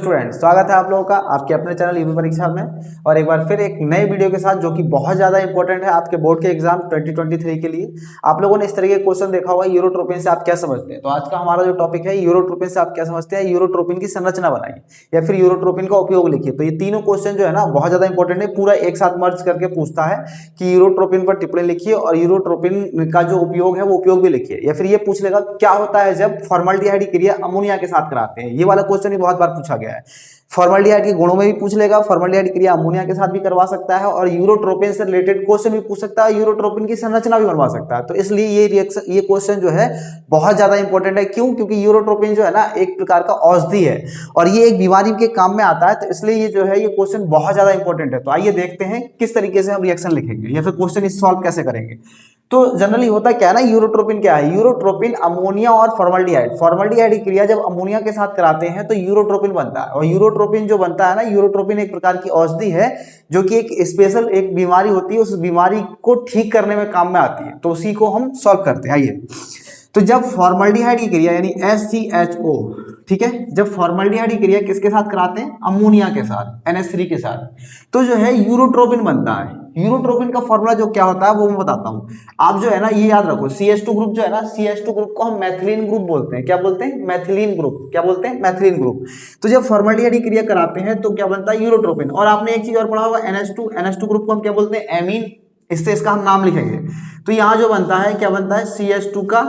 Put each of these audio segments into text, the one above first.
Student, स्वागत है आप लोगों का आपके अपने चैनल यूपी परीक्षा में और एक बार फिर एक नए वीडियो के साथ जो कि बहुत ज़्यादा इंपॉर्टेंट है आपके बोर्ड के एग्जाम 2023 के लिए। आप लोगों ने इस तरह के क्वेश्चन देखा होगा, यूरोट्रोपिन से आप क्या समझते हैं। तो आज का हमारा जो टॉपिक है यूरोट्रोपिन से आप क्या समझते हैं, यूरोट्रोपिन की संरचना बनाइए या फिर यूरोट्रोपिन का उपयोग लिखिए। तो ये तीनों क्वेश्चन जो है ना बहुत ज़्यादा इंपॉर्टेंट है, पूरा एक साथ मर्ज करके पूछता है कि यूरोट्रोपिन पर टिप्पणी लिखिए और यूरोट्रोपिन का जो उपयोग है वो उपयोग भी लिखिए। या फिर ये पूछ लेगा क्या होता है जब फॉर्मल्डिहाइड की क्रिया अमोनिया के साथ कराते हैं। ये वाला क्वेश्चन भी बहुत बार पूछा गया है। फॉर्मल्डिहाइड के गुणों में भी पूछ लेगा, फॉर्मल्डिहाइड क्रिया अमोनिया के साथ भी करवा सकता है और यूरोट्रोपिन से रिलेटेड क्वेश्चन भी पूछ सकता है, यूरोट्रोपिन की संरचना भी बनवा सकता है। तो इसलिए ये क्वेश्चन जो है बहुत ज्यादा इंपॉर्टेंट है। क्यों? क्योंकि यूरोट्रोपिन जो है ना एक प्रकार का औषधि है और ये एक बीमारी के काम में आता है। तो इसलिए ये जो है ये क्वेश्चन बहुत ज्यादा इंपॉर्टेंट है। तो आइए देखते हैं किस तरीके से हम रिएक्शन लिखेंगे या फिर क्वेश्चन सॉल्व कैसे करेंगे। तो जनरली होता क्या है ना, यूरोट्रोपिन क्या है? यूरोट्रोपिन अमोनिया और फॉर्मल्डिहाइड की क्रिया जब अमोनिया के साथ कराते हैं तो यूरोट्रोपिन बनता है। और यूरोट्रोपिन जो बनता है ना, यूरोट्रोपिन एक प्रकार की औषधि है जो कि एक स्पेशल एक बीमारी होती है, उस बीमारी को ठीक करने में काम में आती है। तो उसी को हम सॉल्व करते हैं। आइए, तो जब फॉर्मल्डिहाइड की क्रिया यानी HCHO, ठीक है, जब फॉर्मल्डिहाइड की क्रिया किसके साथ कराते हैं? अमोनिया के साथ, NH3 के साथ, तो जो है यूरोट्रोपिन बनता है। यूरोट्रोपिन का फॉर्मूला जो क्या होता है वो मैं बताता हूं। आप जो है ना ये याद रखो, CH2 ग्रुप जो है ना, CH2 ग्रुप को हम मैथिलीन ग्रुप बोलते हैं। क्या बोलते हैं? मैथिलीन ग्रुप। क्या बोलते हैं? मैथिलीन ग्रुप। तो जब फॉर्मल्डिहाइड की क्रिया कराते हैं तो क्या बनता है? यूरोट्रोपिन। और आपने एक चीज और पढ़ा होगा, NH2 ग्रुप को हम क्या बोलते हैं? एमीन। इससे इसका हम नाम लिखेंगे। तो यहां जो बनता है क्या बनता है? CH2 का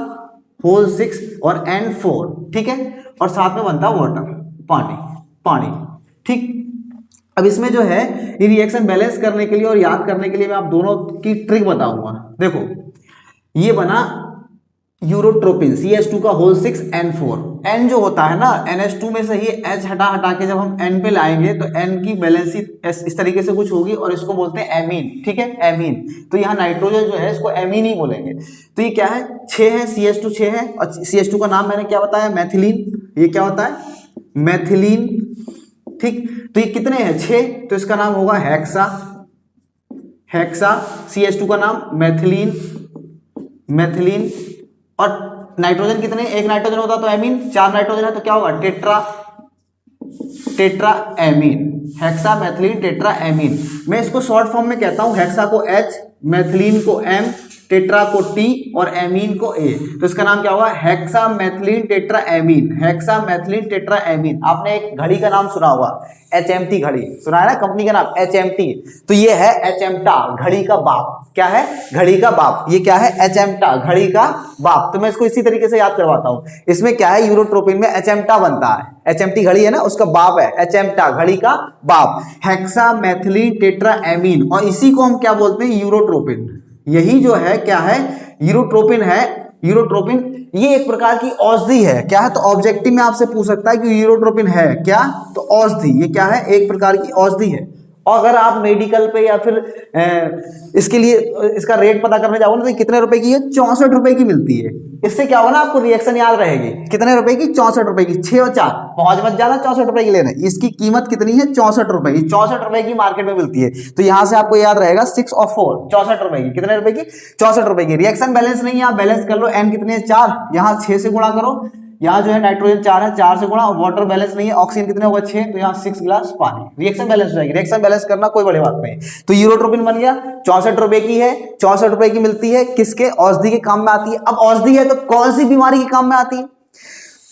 होल 6 और N4, ठीक है, और साथ में बनता है वाटर, पानी, ठीक। अब इसमें जो है ये रिएक्शन बैलेंस करने के लिए और याद करने के लिए मैं आप दोनों की ट्रिक बताऊंगा। देखो, ये बना यूरोट्रोपिन, CH2 का होल 6 N4। N जो होता है ना, NH2 में से ही H हटा के जब हम N पे लाएंगे तो N की बैलेंसी इस तरीके से कुछ होगी और इसको बोलते हैं एमीन, ठीक है, एमीन। तो यहाँ नाइट्रोजन जो है इसको एमीन ही बोलेंगे। तो ये क्या है? 6 है, CH2 6 है और CH2 का नाम मैंने क्या बताया? मैथिलीन। ये क्या होता है? मैथिलीन, ठीक। तो ये कितने हैं? 6, तो इसका नाम होगा हेक्सा। CH2 का नाम मैथिलीन। और नाइट्रोजन कितने? एक नाइट्रोजन होता तो एमीन, 4 नाइट्रोजन है तो क्या होगा? Tetra amine. Hexa मैथिलीन tetra amine. मैं इसको शॉर्ट फॉर्म में कहता हूं, हेक्सा को H, मैथिलीन को M, टेट्रा को T और एमीन को A। तो इसका नाम क्या होगा? Hexa मैथिलीन tetra amine. Hexa मैथिलीन tetra amine. आपने एक घड़ी का नाम सुना होगा, HMT घड़ी, सुना है ना, कंपनी का नाम HMT। तो ये है एचएमटा, घड़ी का बाप। क्या है? घड़ी का बाप। ये क्या है? एचएमटा, घड़ी का बाप। तो मैं इसको इसी तरीके से याद करवाता हूं। इसमें क्या है? यूरोट्रोपिन में एचएमटा बनता है। HMT घड़ी है ना, उसका बाप है एचएमटा, घड़ी का बाप, हेक्सा मैथिलीन टेट्रा एमीन। और इसी को हम क्या बोलते हैं? यूरोट्रोपिन। यही जो है क्या है? यूरोट्रोपिन है। यूरोट्रोपिन ये एक प्रकार की औषधि है। क्या है? तो ऑब्जेक्टिव में आपसे पूछ सकता है कि यूरोट्रोपिन है क्या? तो औषधि। ये क्या है? एक प्रकार की औषधि है। और अगर आप मेडिकल पे या फिर इसके लिए इसका रेट पता करने जाओगे ना तो कितने रुपए की है? 64 रुपए की मिलती है। इससे क्या होगा ना, आपको रिएक्शन याद रहेगी। कितने रुपए की? 64 रुपए की। 6 और 4 पहुंच मत जाना, 64 रुपए की लेना। इसकी कीमत कितनी है? 64 रुपए की। 64 रुपए की मार्केट में मिलती है। तो यहां से आपको याद रहेगा 6 और 4, 64 रुपए की। कितने रुपए की? 64 रुपए की। रिएक्शन बैलेंस नहीं है, आप बैलेंस कर लो। N कितने? 4, यहाँ 6 से गुणा करो। यहाँ जो है नाइट्रोजन 4 है, 4 से गुणा। और वाटर बैलेंस नहीं है, ऑक्सीजन कितने होगा? 6, तो यहाँ 6 गिलास पानी। रिएक्शन बैलेंस हो जाएगी। रिएक्शन बैलेंस करना कोई बड़ी बात नहीं। तो यूरोट्रोपिन बन गया, 64 रुपए की है, 64 रुपए की मिलती है। किसके? औषधि के काम में आती है। अब औषधि है तो कौन सी बीमारी के काम में आती है?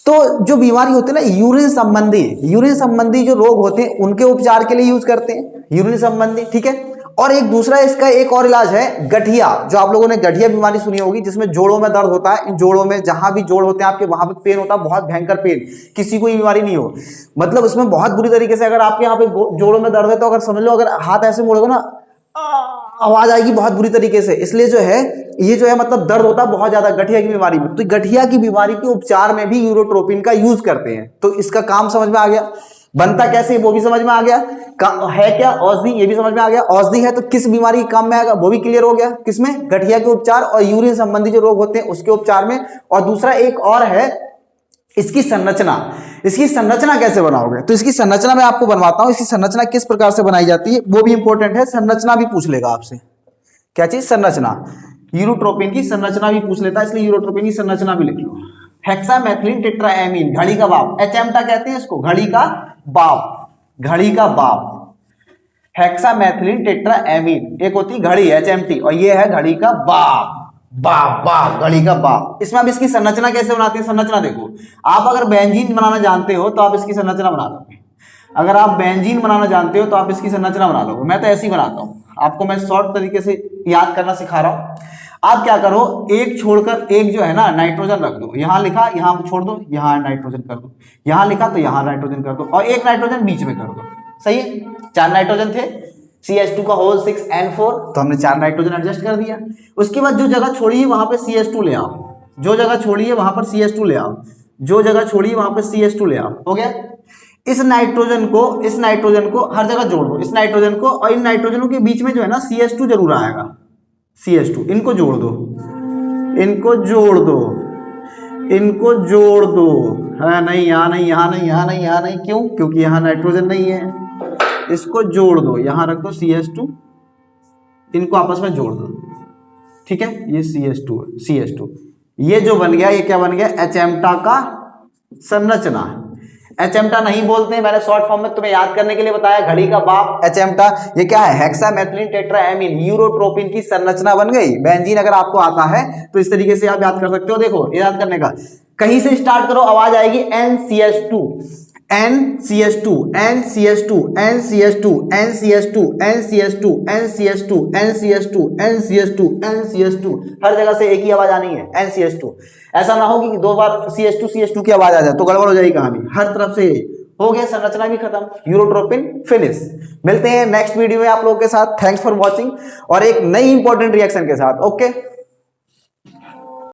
तो जो बीमारी होती है ना यूरिन संबंधी जो रोग होते हैं उनके उपचार के लिए यूज करते हैं, यूरिन संबंधी, ठीक है। और एक दूसरा इसका एक और इलाज है गठिया, जो आप लोगों ने गठिया बीमारी सुनी होगी, जिसमें जोड़ों में दर्द होता है। इन जोड़ों में जहां भी जोड़ होते हैं आपके, वहां पे पेन होता है, बहुत भयंकर पेन। किसी को ये बीमारी नहीं हो, मतलब उसमें बहुत बुरी तरीके से अगर आपके यहाँ पे जोड़ों में दर्द है तो अगर समझ लो, अगर हाथ ऐसे मोड़ोगे ना आवाज आएगी बहुत बुरी तरीके से। इसलिए जो है ये जो है मतलब दर्द होता है बहुत ज्यादा गठिया की बीमारी में। तो गठिया की बीमारी के उपचार में भी यूरोट्रोपिन का यूज करते हैं। तो इसका काम समझ में आ गया। बनता कैसे वो भी समझ में आ गया। है क्या? औषधि, ये भी समझ में आ गया। औषधि है तो किस बीमारी के काम में आएगा वो भी क्लियर हो गया। किसमें? गठिया के उपचार और यूरिन संबंधी जो रोग होते हैं उसके उपचार में। और दूसरा एक और है इसकी संरचना। इसकी संरचना कैसे बनाओगे? तो इसकी संरचना मैं आपको बनवाता हूं। इसकी संरचना किस प्रकार से बनाई जाती है वो भी इंपॉर्टेंट है। संरचना भी पूछ लेगा आपसे। क्या चीज? संरचना। यूरोट्रोपिन की संरचना भी पूछ लेता है, इसलिए यूरोट्रोपिन की संरचना भी लिख लो। हेक्सा मैथिलीन टेट्रा एमीन, घड़ी का बाप, एचएमटा कहते हैं इसको, घड़ी का बाप, घड़ी का बाप, हेक्सामेथिलीन टेट्राएमीन, एक होती घड़ी HMT और ये है घड़ी का बाप, बाप बाप, घड़ी का बाप। इसमें अब इसकी संरचना कैसे बनाती है, संरचना देखो, आप अगर बेंजीन बनाना जानते हो तो आप इसकी संरचना बना लोगे, अगर आप बेंजीन बनाना जानते हो तो आप इसकी संरचना बना लोगे। मैं तो ऐसे ही बनाता हूँ, आपको मैं शॉर्ट तरीके से याद करना सिखा रहा हूँ। आप क्या करो, एक छोड़कर एक जो है ना नाइट्रोजन रख दो, यहाँ लिखा यहाँ छोड़ दो, यहाँ नाइट्रोजन कर दो, यहाँ लिखा तो यहाँ नाइट्रोजन कर दो और एक नाइट्रोजन बीच में कर दो। सही है, 4 नाइट्रोजन थे, CH2 का होल 6N4, तो हमने 4 नाइट्रोजन एडजस्ट कर दिया। उसके बाद जो जगह छोड़ी है वहां पे CH2 ले आओ, जो जगह छोड़ी है वहां पर CH2 ले आओ, जो जगह छोड़ी है वहां पर CH2 ले आओ। हो गया। इस नाइट्रोजन को हर जगह जोड़ दो, इस नाइट्रोजन को और इन नाइट्रोजनों के बीच में जो है ना CH2 जरूर आएगा, CH2, इनको जोड़ दो, इनको जोड़ दो, इनको जोड़ दो। हाँ नहीं, यहाँ नहीं, यहाँ नहीं, यहाँ नहीं, यहाँ नहीं, क्यों? क्योंकि यहाँ नाइट्रोजन नहीं है, इसको जोड़ दो, यहाँ रख दो CH2, इनको आपस में जोड़ दो। ठीक है, ये CH2, ये जो बन गया, ये क्या बन गया, एचएमटा का संरचना। एचएमटा नहीं बोलते हैं, मैंने शॉर्ट फॉर्म में तुम्हें याद करने के लिए बताया, घड़ी का बाप एचएमटा। ये क्या है, हेक्सामेथिलीन टेट्राएमीन, यूरोट्रोपिन की संरचना बन गई। बेंजीन अगर आपको आता है तो इस तरीके से आप याद कर सकते हो। देखो याद करने का, कहीं से स्टार्ट करो, आवाज आएगी NCH2, NCH2, NCH2, NCH2, NCH2, NCH2, NCH2, NCH2, NCH2, NCH2, हर जगह से एक ही आवाज आनी है, NCH2। ऐसा ना हो कि 2 बार CH2 की आवाज आ जाए तो गड़बड़ हो जाएगी कहानी। हर तरफ से हो गया, संरचना भी खत्म, यूरोट्रोपिन फिनिश। मिलते हैं नेक्स्ट वीडियो में आप लोगों के साथ। थैंक्स फॉर वॉचिंग और एक नई इंपॉर्टेंट रिएक्शन के साथ। ओके।